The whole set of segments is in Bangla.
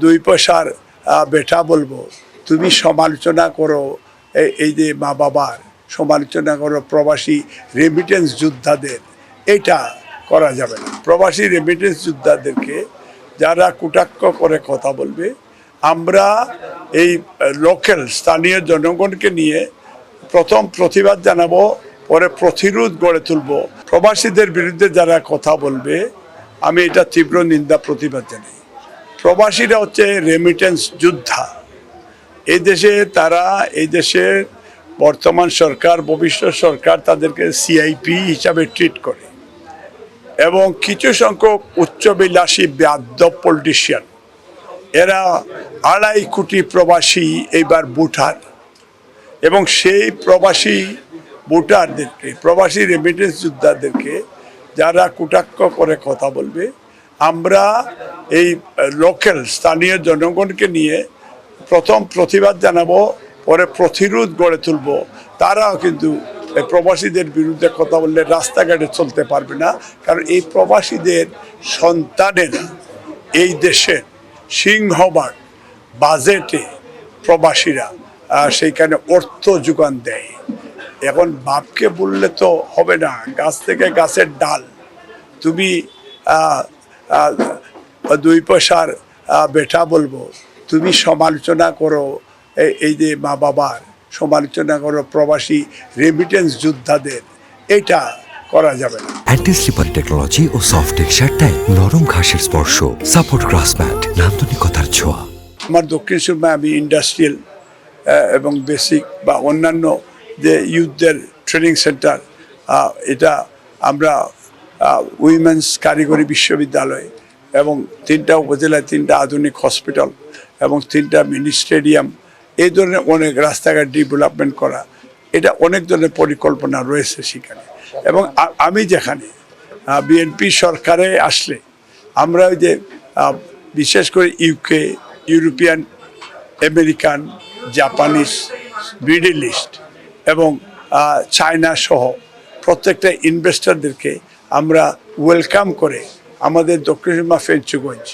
দুই পয়সার বেটা বলবো, তুমি সমালোচনা করো এই যে মা বাবার, সমালোচনা করো প্রবাসী রেমিটেন্স যোদ্ধাদের, এটা করা যাবে না। প্রবাসী রেমিটেন্স যোদ্ধাদেরকে যারা কটাক্ষ করে কথা বলবে, আমরা এই লোকাল স্থানীয় জনগণকে নিয়ে প্রথম প্রতিবাদ জানাবো, পরে প্রতিরোধ গড়ে তুলব। প্রবাসীদের বিরুদ্ধে যারা কথা বলবে, আমি এটা তীব্র নিন্দা প্রতিবাদ জানাই। প্রবাসীরা হচ্ছে রেমিটেন্স যোদ্ধা। এই দেশে তারা, এই দেশের বর্তমান সরকার, ভবিষ্যৎ সরকার তাদেরকে সিআইপি হিসাবে ট্রিট করে, এবং কিছু সংখ্যক উচ্চবিলাসী বেয়াদব পলিটিশিয়ান, এরা 2.5 কোটি প্রবাসী এইবার ভোটার, এবং সেই প্রবাসী ভোটারদেরকে, প্রবাসী রেমিটেন্স যোদ্ধাদেরকে যারা কটাক্ষ করে কথা বলবে, আমরা এই লোকাল স্থানীয় জনগণকে নিয়ে প্রথম প্রতিবাদ জানাবো, পরে প্রতিরোধ গড়ে তুলব। তারাও কিন্তু প্রবাসীদের বিরুদ্ধে কথা বললে রাস্তাঘাটে চলতে পারবে না, কারণ এই প্রবাসীদের সন্তানেরা এই দেশের সিংহভাগ বাজেটে প্রবাসীরা সেইখানে অর্থ যোগান দেয়। এখন বাপকে বললে তো হবে না, গাছ থেকে গাছের ডাল। তুমি দুই পয়সার বেটা বলবো, তুমি সমালোচনা করো এই যে মা বাবার, সমালোচনা করো প্রবাসী রেমিটেন্স যোদ্ধাদের, এটা করা যাবে না। অ্যান্টি স্লিপারি টেকনোলজি ও সফট টেক্সচারটাই নরম ঘাসের স্পর্শ, সাপোর্ট গ্রাস ম্যাট, নান্দনিকতার ছোঁয়া। আমার দক্ষিণ সুরমায় আমি ইন্ডাস্ট্রিয়াল এবং বেসিক বা অন্যান্য যে ইউথদের ট্রেনিং সেন্টার, এটা আমরা উইমেন্স কারিগরি বিশ্ববিদ্যালয় এবং 3টা উপজেলায় 3টা আধুনিক হসপিটাল এবং 3টা মিনি স্টেডিয়াম, এই ধরনের অনেক রাস্তাঘাট ডেভেলপমেন্ট করা, এটা অনেক ধরনের পরিকল্পনা রয়েছে সেখানে। এবং আমি যেখানে বিএনপি সরকারে আসলে আমরা ওই যে বিশেষ করে UK, European, American, Japanese, middle east এবং চায়না সহ প্রত্যেকটা ইনভেস্টরদেরকে আমরা ওয়েলকাম করে আমাদের দক্ষিণ সুরমা ফেঞ্চুগঞ্জ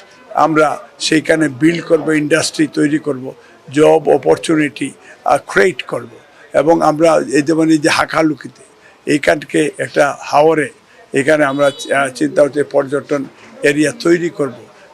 আমরা সেইখানে বিল্ড করব, ইন্ডাস্ট্রি তৈরি করব, জব অপরচুনিটি ক্রিয়েট করব। এবং আমরা এই যেমন এই যে হাকালুকিতে এইখানকে একটা হাওরে, এখানে আমরা চিন্তা হচ্ছে পর্যটন এরিয়া তৈরি করব।